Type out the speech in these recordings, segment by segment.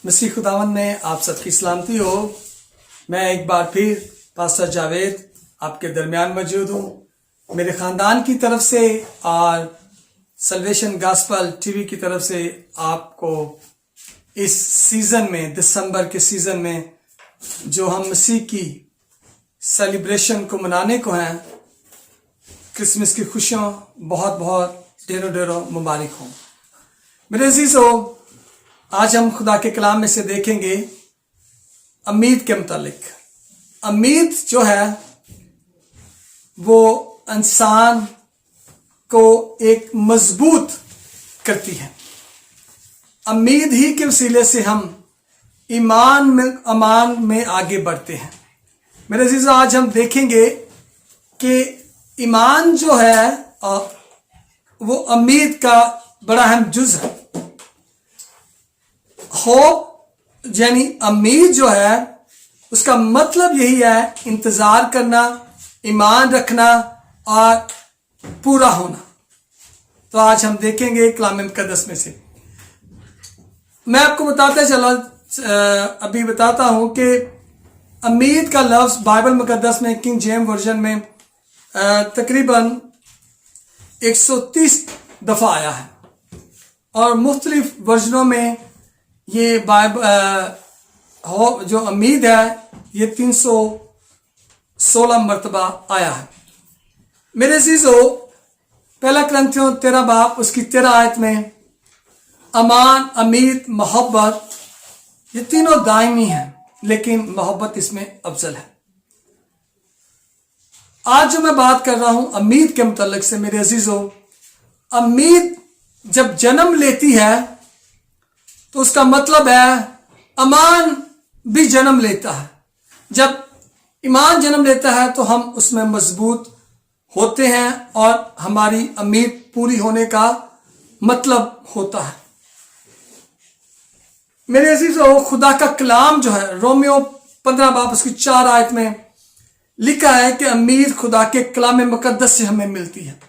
मसीह खुदावन में आप सबकी सलामती हो। मैं एक बार फिर पास्टर जावेद आपके दरमियान मौजूद हूँ। मेरे ख़ानदान की तरफ से और सल्वेशन गॉस्पेल टीवी की तरफ से आपको इस सीज़न में, दिसंबर के सीज़न में जो हम मसीह की सेलिब्रेशन को मनाने को हैं, क्रिसमस की खुशियों बहुत बहुत ढेरों ढेरों मुबारक हों। मेरे अजीज़ों, आज हम खुदा के कलाम में से देखेंगे उम्मीद के मुतालिक। उम्मीद जो है वो इंसान को एक मजबूत करती है। उम्मीद ही के वसीले से हम अमान में आगे बढ़ते हैं। मेरे अजीज़ों, आज हम देखेंगे कि ईमान जो है वो उम्मीद का बड़ा अहम जुज़ है। होप यानी उम्मीद जो है उसका मतलब यही है इंतजार करना, ईमान रखना और पूरा होना। तो आज हम देखेंगे कलाम मुकद्दस में से। मैं आपको बताता चला अभी बताता हूं कि उम्मीद का लफ्ज बाइबल मुकद्दस में किंग जेम्स वर्जन में तकरीबन 130 दफा आया है और मुख्तलिफ वर्जनों में ये जो उम्मीद है ये 316 मरतबा आया है। मेरे अजीजों, पहला कुरिन्थियों 13 बाब उसकी 13 आयत में अमान, उम्मीद, मोहब्बत ये तीनों दायमी हैं, लेकिन मोहब्बत इसमें अफजल है। आज जो मैं बात कर रहा हूं उम्मीद के मुताल्लिक से, मेरे अजीजों, उम्मीद जब जन्म लेती है तो उसका मतलब है अमान भी जन्म लेता है। जब ईमान जन्म लेता है तो हम उसमें मजबूत होते हैं और हमारी उम्मीद पूरी होने का मतलब होता है। मेरे अजीजों, खुदा का कलाम जो है रोमियो 15 बाब उसकी 4 आयत में लिखा है कि उम्मीद खुदा के कलाम मुकद्दस से हमें मिलती है।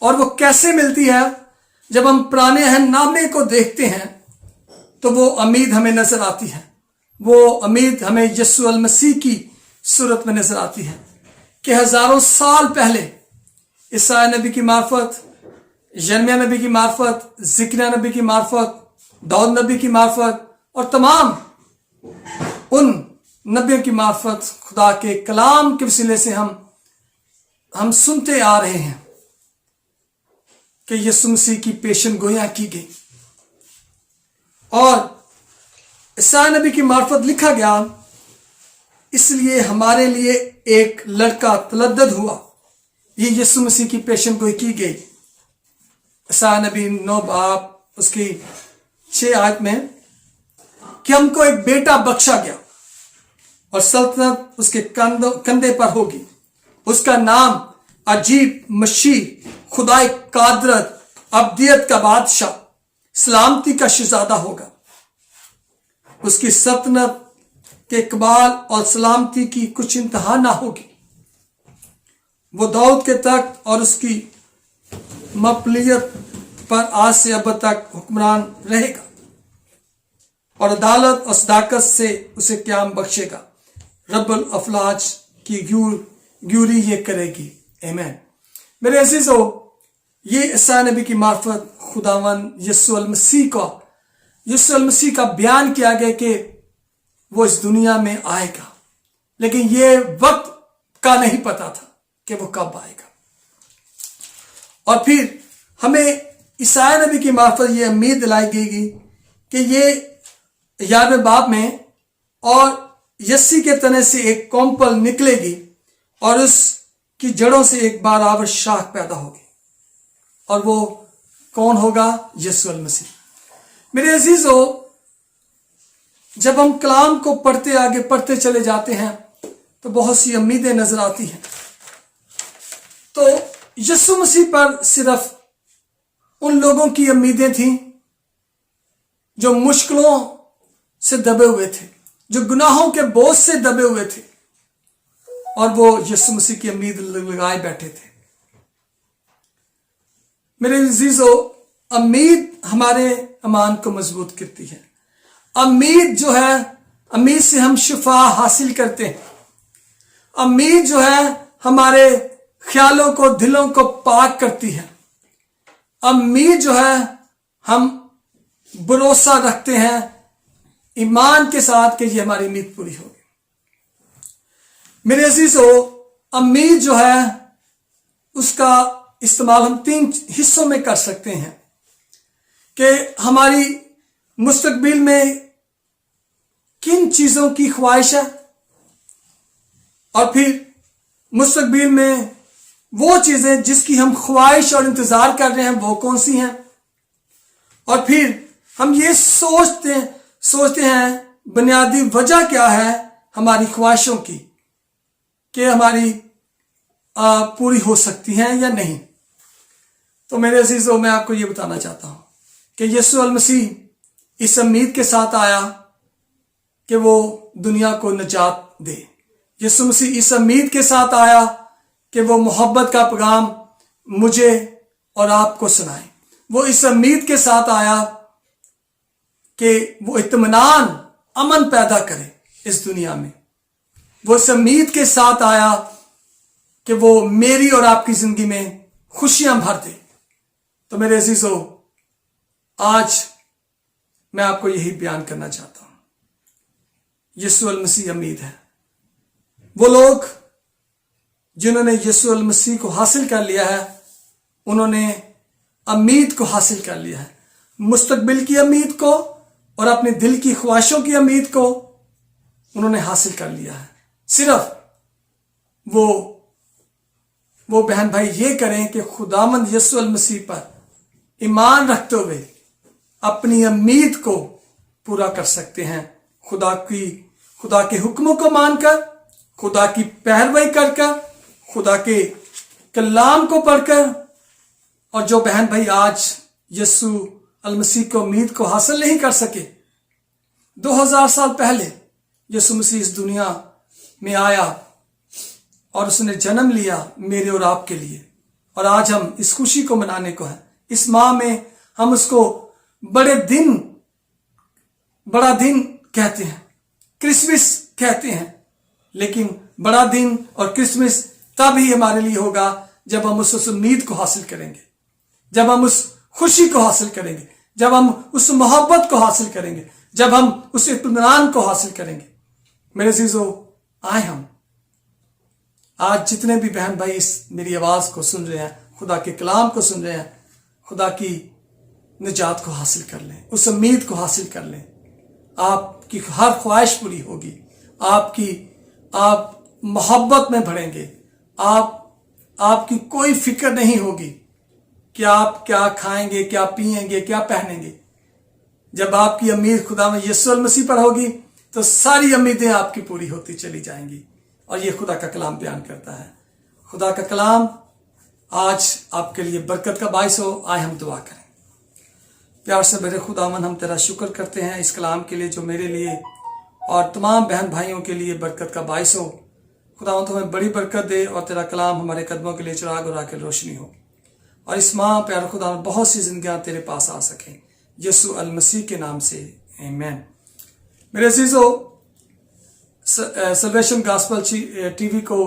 और वो कैसे मिलती है? जब हम पुराने अहदनामे को देखते हैं तो वो उम्मीद हमें नजर आती है। वो उम्मीद हमें यीशु अल मसीह की सूरत में नजर आती है कि हजारों साल पहले ईसाया नबी की मार्फत, यिर्मयाह नबी की मार्फत, ज़िक्रिया नबी की मार्फत, दाऊद नबी की मार्फत और तमाम उन नबियों की मार्फत खुदा के कलाम के वसीले से हम सुनते आ रहे हैं कि यीशु मसीह की पेशन गोइयां की गई और ईसाया नबी की मार्फत लिखा गया, इसलिए हमारे लिए एक लड़का तलद्दद हुआ, ये यीशु मसीह की पेशन गोई की गई। ईसाया नबी 9 बाब उसकी 6 आयत में कि हमको एक बेटा बख्शा गया और सल्तनत उसके कंधे पर होगी। उसका नाम अजीब, मशीह, खुदाई कादरत, अब्दियत का बादशाह, सलामती का शहजादा होगा। उसकी सल्तनत के इकबाल और सलामती की कुछ इंतहा ना होगी। वो दाऊद के तख्त और उसकी मकबूलियत पर आज से अब तक हुक्मरान रहेगा और अदालत और सदाकत से उसे क़याम बख्शेगा। रब्बुल अफलाज की ग्यूरी ये करेगी। आमीन। मेरे अजीजों, ये ईसा नबी की मार्फत खुदावन यीशु अल मसीह का बयान किया गया कि वो इस दुनिया में आएगा, लेकिन ये वक्त का नहीं पता था कि वो कब आएगा। और फिर हमें ईसाया नबी की मार्फत ये उम्मीद दिलाई गई कि ये 11वें बाब में और यस्सी के तने से एक कोम्पल निकलेगी और उसकी जड़ों से एक बारावर शाख पैदा होगी। और वो कौन होगा? यीशु अल मसीह। मेरे अजीजों, जब हम कलाम को आगे पढ़ते चले जाते हैं तो बहुत सी उम्मीदें नजर आती हैं। तो यीशु मसीह पर सिर्फ उन लोगों की उम्मीदें थीं जो मुश्किलों से दबे हुए थे, जो गुनाहों के बोझ से दबे हुए थे, और वो यीशु मसीह की उम्मीद लगाए बैठे थे। मेरे अजीजों, उम्मीद हमारे ईमान को मजबूत करती है। امید جو ہے، امید سے ہم شفا حاصل کرتے ہیں. امید جو ہے ہمارے خیالوں کو، دلوں کو پاک کرتی ہے. امید جو ہے ہم بھروسہ رکھتے ہیں ایمان کے ساتھ کہ یہ ہماری امید پوری ہوگی. میرے عزیزو، امید جو ہے اس کا استعمال ہم 3 حصوں میں کر سکتے ہیں کہ ہماری مستقبل میں کن چیزوں کی خواہش ہے، اور پھر مستقبل میں وہ چیزیں جس کی ہم خواہش اور انتظار کر رہے ہیں وہ کون سی ہیں، اور پھر ہم یہ سوچتے ہیں بنیادی وجہ کیا ہے ہماری خواہشوں کی کہ ہماری پوری ہو سکتی ہیں یا نہیں. تو میرے عزیزوں، میں آپ کو یہ بتانا چاہتا ہوں کہ یسوع المسیح اس امید کے ساتھ آیا کہ وہ دنیا کو نجات دے. یسوع مسیح اس امید کے ساتھ آیا کہ وہ محبت کا پیغام مجھے اور آپ کو سنائے. وہ اس امید کے ساتھ آیا کہ وہ اطمینان، امن پیدا کرے اس دنیا میں. وہ اس امید کے ساتھ آیا کہ وہ میری اور آپ کی زندگی میں خوشیاں بھر دے. تو میرے عزیزو، آج میں آپ کو یہی بیان کرنا چاہتا ہوں. یسوع المسیح امید ہے. وہ لوگ جنہوں نے یسوع المسیح کو حاصل کر لیا ہے، انہوں نے امید کو حاصل کر لیا ہے. مستقبل کی امید کو اور اپنے دل کی خواہشوں کی امید کو انہوں نے حاصل کر لیا ہے. صرف وہ بہن بھائی یہ کریں کہ خداوند یسوع المسیح پر ایمان رکھتے ہوئے اپنی امید کو پورا کر سکتے ہیں. خدا کے حکموں کو مان کر، خدا کی پیروی کر کر، خدا کے کلام کو پڑھ کر. اور جو بہن بھائی آج یسوع المسیح کو امید کو حاصل نہیں کر سکے، 2000 سال پہلے یسوع مسیح اس دنیا میں آیا اور اس نے جنم لیا میرے اور آپ کے لیے. اور آج ہم اس خوشی کو منانے کو ہیں. اس ماہ میں ہم اس کو بڑا دن کہتے ہیں، کرسمس کہتے ہیں. لیکن بڑا دن اور کرسمس تب ہی ہمارے لیے ہوگا جب ہم اس امید کو حاصل کریں گے، جب ہم اس خوشی کو حاصل کریں گے، جب ہم اس محبت کو حاصل کریں گے، جب ہم اس اطمینان کو حاصل کریں گے. میرے عزیزو، آئے ہم آج جتنے بھی بہن بھائی اس میری آواز کو سن رہے ہیں، خدا کے کلام کو سن رہے ہیں، خدا کی نجات کو حاصل کر لیں، اس امید کو حاصل کر لیں. آپ کی ہر خواہش پوری ہوگی. آپ محبت میں بڑھیں گے. آپ کی کوئی فکر نہیں ہوگی کہ آپ کیا کھائیں گے، کیا پیئیں گے، کیا پہنیں گے. جب آپ کی امید خدا میں یسوع المسیح پر ہوگی تو ساری امیدیں آپ کی پوری ہوتی چلی جائیں گی. اور یہ خدا کا کلام بیان کرتا ہے. خدا کا کلام آج آپ کے لیے برکت کا باعث ہو. آئے ہم دعا کریں. پیار سے میرے خداوند، ہم تیرا شکر کرتے ہیں اس کلام کے لیے جو میرے لیے اور تمام بہن بھائیوں کے لیے برکت کا باعث ہو. خداوند ہمیں بڑی برکت دے اور تیرا کلام ہمارے قدموں کے لیے چراغ اور آنکھ روشنی ہو. اور اس ماہ پیار خداوند بہت سی زندگیاں تیرے پاس آ سکیں. یسوع المسیح کے نام سے آمین. میرے عزیزو، سلویشن گاسپل ٹی وی کو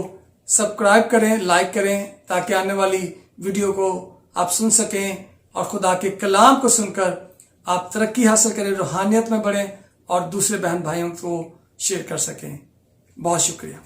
سبسکرائب کریں، لائک کریں تاکہ آنے والی ویڈیو کو آپ سن سکیں اور خدا کے کلام کو سن کر آپ ترقی حاصل کریں، روحانیت میں بڑھیں اور دوسرے بہن بھائیوں کو شیئر کر سکیں. بہت شکریہ.